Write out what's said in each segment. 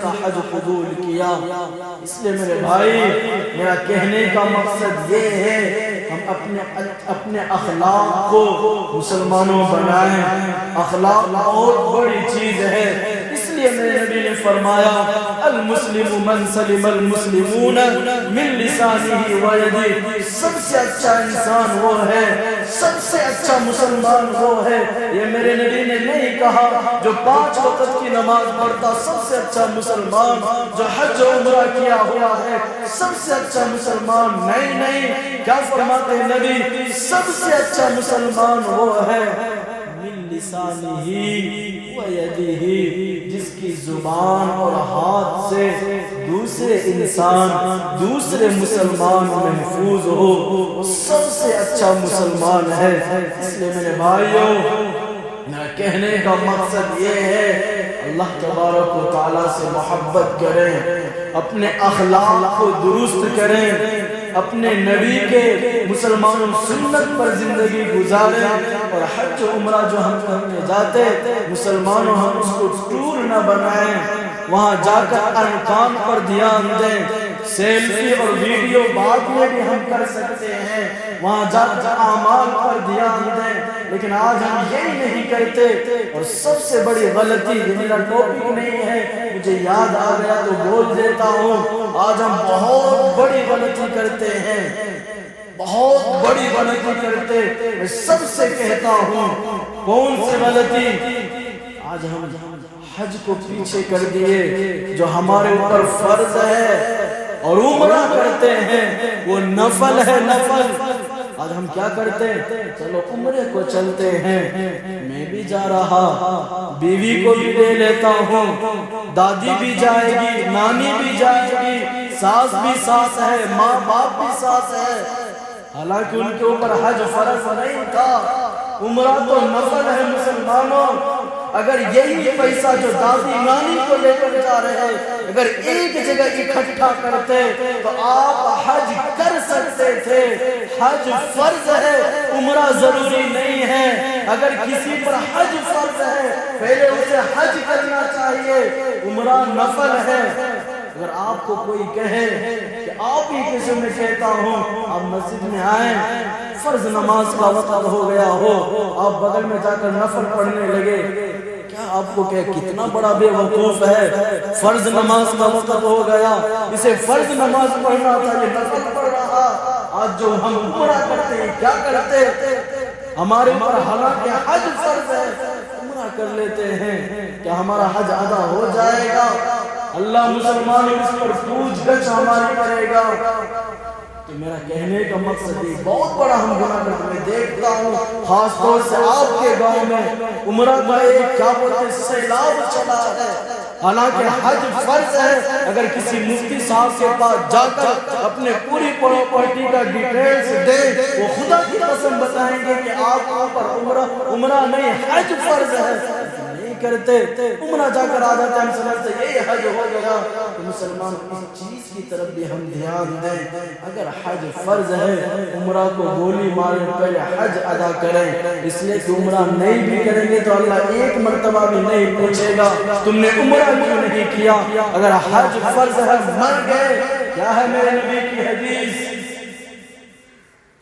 کا حج قبول کیا۔ اس لیے میرے بھائی، میرا کہنے کا مقصد یہ ہے ہم اپنے اخلاق کو مسلمانوں بنائیں۔ اخلاق بہت بڑی چیز ہے، اس لیے میرے نبی نے فرمایا المسلم من سلم المسلمون من لسانه ويده، سب سے اچھا انسان وہ ہے، سب سے اچھا مسلمان وہ ہے۔ یہ میرے نبی نے نہیں کہا جو 5 وقت کی نماز پڑھتا، سب سے اچھا مسلمان جو حج و عمرہ کیا ہوا ہے، سب سے اچھا مسلمان نہیں، کیا فرماتے ہیں نبی؟ سب سے اچھا مسلمان وہ ہے من لسانہ ویدہ، جس کی زبان اور ہاتھ سے دوسرے انسان، دوسرے مسلمان محفوظ ہو، سب سے اچھا مسلمان ہے۔ اس لیے میرے بھائیوں، میرا کہنے کا مقصد یہ ہے اللہ تبارک و تعالیٰ سے محبت کریں، اپنے اخلاق کو درست کریں، اپنے نبی کے مسلمانوں سنت پر زندگی گزاریں، اور حج و عمرہ جو ہم کرنے جاتے مسلمانوں ہم اس کو ٹور نہ بنائیں، وہاں جا کر ارکان پر دھیان دیں۔ سیلفی اور ویڈیو بعد میں بھی ہم کر سکتے ہیں، وہاں جا کر اعمال پر دھیان دیں، لیکن آج ہم یہی نہیں کرتے۔ اور سب سے بڑی غلطی، یہ میرا ٹاپک نہیں ہے، مجھے یاد آ گیا تو بول دیتا ہوں، آج ہم بہت بڑی غلطی کرتے ہیں، بہت بڑی غلطی کرتے۔ میں سب سے کہتا ہوں، کون سی غلطی؟ آج ہم حج کو پیچھے کر دیے، جو ہمارے اوپر فرض ہے، اور عمرہ کرتے ہیں وہ نفل ہے، نفل۔ آج ہم کیا کرتے ہیں؟ چلو عمرے کو چلتے ہیں، میں بھی جا رہا، بیوی کو بھی لے لیتا ہوں، دادی بھی جائے گی، نانی بھی جائے گی، ساس بھی ساس ہے، ماں باپ بھی ساس ہے، حالانکہ ان کے اوپر حج فرض نہیں تھا، عمرہ تو نفل ہے۔ مسلمانوں، اگر یہی پیسہ جو دادی نانی کو لے کر جا رہے اگر ایک جگہ اکٹھا کرتے تو آپ حج کر سکتے تھے۔ حج فرض ہے، عمرہ ضروری نہیں ہے۔ اگر کسی پر حج فرض ہے پہلے اسے حج کرنا چاہیے، عمرہ نفل ہے۔ اگر آپ کو کوئی کہے کہ آپ ہی کسی میں کہتا ہوں آپ مسجد میں آئیں، فرض نماز کا وقت ہو گیا ہو، آپ بغل میں جا کر نفل پڑھنے لگے، کیا آپ کو کہ کتنا بڑا بے وقوف ہے؟ فرض نماز کا وقت ہو گیا، اسے فرض نماز پڑھنا تھا، یہ نفل پڑھ رہا۔ آج جو ہم عمرہ کرتے ہیں، کیا کرتے؟ ہمارے اوپر حالانکہ حج فرض ہے، عمرہ کر لیتے ہیں، کیا ہمارا حج ادا ہو جائے گا؟ اللہ مسلمان اس پر پوچھ گچھ ہماری کرے گا۔ تو میرا کہنے کا مقصد ہے بہت بڑا ہم گناہ کرتے ہیں۔ میں دیکھتا ہوں خاص طور سے آپ کے گاؤں میں عمرہ کا ایک کیا بولتے سیلاب چلا ہے، حالانکہ حج فرض ہے۔ اگر کسی مفتی صاحب کے پاس جا کر اپنے پوری پراپرٹی کا ڈیٹیلز دیں، وہ خدا کی قسم بتائیں گے کہ آپ پر عمرہ نہیں حج فرض ہے، کرتے عمرہ جا کر آ جاتے ہم سمجھتے یہ حج ہو گیا۔ تو مسلمان اس چیز کی طرف بھی ہم دھیان دیں، اگر حج فرض ہے عمرہ کو گولی مارے پہلے حج ادا کریں، اس لیے کہ عمرہ نہیں بھی کریں گے تو اللہ ایک مرتبہ بھی نہیں پوچھے گا تم نے عمرہ کیوں نہیں کیا۔ اگر حج فرض ہے مر گئے، کیا ہے میرے نبی کی حدیث؟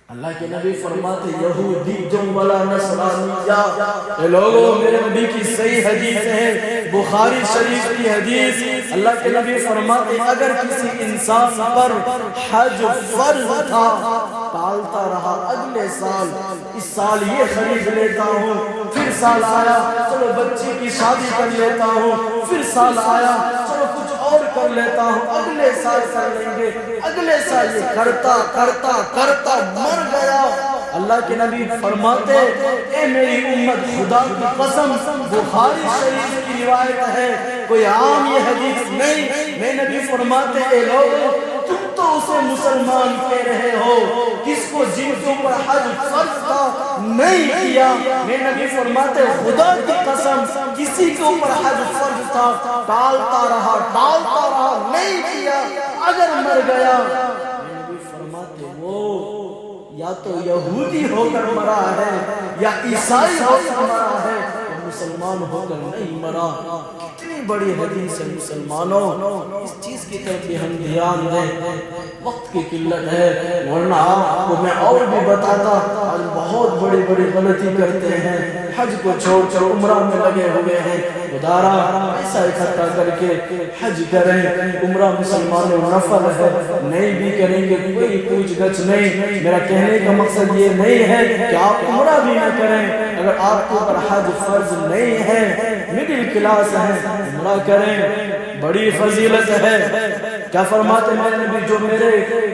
اللہ کے نبی فرماتے یہودی جم ولا نصرانیہ، اے لوگوں میرے نبی کی صحیح حدیث ہے، بخاری شریف کی حدیث۔ اللہ کے نبی فرماتے اگر کسی انسان پر حج فرض تھا ٹالتا رہا، اگلے سال اس سال یہ خرید لیتا ہوں، پھر سال آیا چلو بچی کی شادی کر لیتا ہوں، پھر سال آیا چلو کچھ اور کر لیتا ہوں، اگلے سال کر لیں گے، اگلے سال یہ کرتا کرتا کرتا مر گیا۔ اللہ کے نبی فرماتے اے میری امت خدا کی قسم، بخاری شریف کی روایت ہے، کوئی عام یہ حدیث نہیں، میں نبی فرماتے اے لوگوں تم تو اسے مسلمان کہہ رہے ہو کس کو جن کے اوپر حج فرض تھا نہیں کیا۔ میں نبی فرماتے خدا کی قسم کسی کے اوپر حج فرض تھا ٹالتا رہا نہیں کیا، اگر مر گیا میں نبی فرماتے وہ یا تو یہودی ہو کر مرا ہے یا عیسائی ہو کر مرا ہے، مسلمان ہو کر نہیں مرا. کتنی بڑی حدیث ہے مسلمانوں. اس چیز کی طرف بھی ہم دھیان دیں. وقت کی قلت ہے ورنہ آپ کو میں اور بھی بتاتا. آج بہت بڑی بڑی غلطی کرتے ہیں. حج کو چھوڑ کر عمرہ میں لگے ہوئے ہیں. خدارا ایسا اکٹھا کر کے حج کریں. عمرہ مسلمانوں نفل ہے, نہیں بھی کریں گے کوئی پوچھ گچھ نہیں. میرا کہنے کا مقصد یہ نہیں ہے کہ آپ عمرہ بھی نہ کریں. اگر آپ کو پر حج فرض نہیں ہے, مڈل کلاس ہے, عمرہ کریں, بڑی فضیلت ہے. کیا فرماتے میرے نبی, جو میرے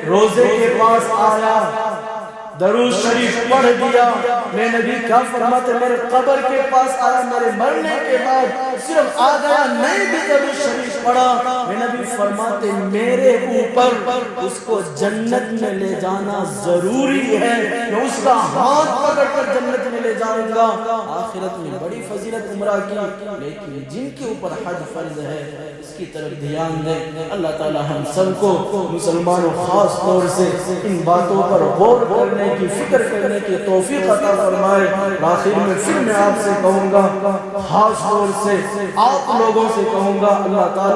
روزے کے پاس آیا درود شریف پڑھ دیا. میرے نبی کیا فرماتے, میرے قبر کے پاس آیا, میرے مرنے کے بعد صرف آ گیا, نہیں بھی درود شریف پڑھا. میرے نبی فرماتے میرے اوپر اس کو جنت میں لے جانا ضروری ہے. میں اس کا ہاتھ پکڑ کر جنت میں لے جاؤں گا. آخرت میں بڑی فضیلت عمرہ کی, لیکن جن کے اوپر حج فرض ہے اس کی طرف دھیان دیں. اللہ تعالی ہم سب کو مسلمانوں خاص طور سے ان باتوں پر غور کرنے کی, فکر کرنے کی توفیق عطا فرمائے. آخر میں پھر میں آپ سے کہوں گا, خاص طور سے آپ لوگوں سے کہوں گا, اللہ تعالیٰ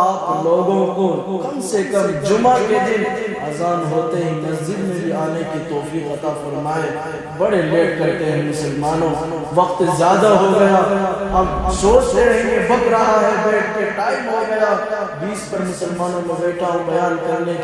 آپ لوگوں کو کم سے کم جمعہ کے دن اذان ہوتے ہی مسجد میں بھی آنے کی توفیق عطا فرمائے. بڑے لیٹ کرتے ہیں مسلمانوں, وقت زیادہ ہو گیا. ہم سوچتے رہیں گے بک رہا ہے, بیٹھ کے ٹائم ہو گیا. 20 پر مسلمانوں میں بیٹھا ہوں بیان کرنے کی.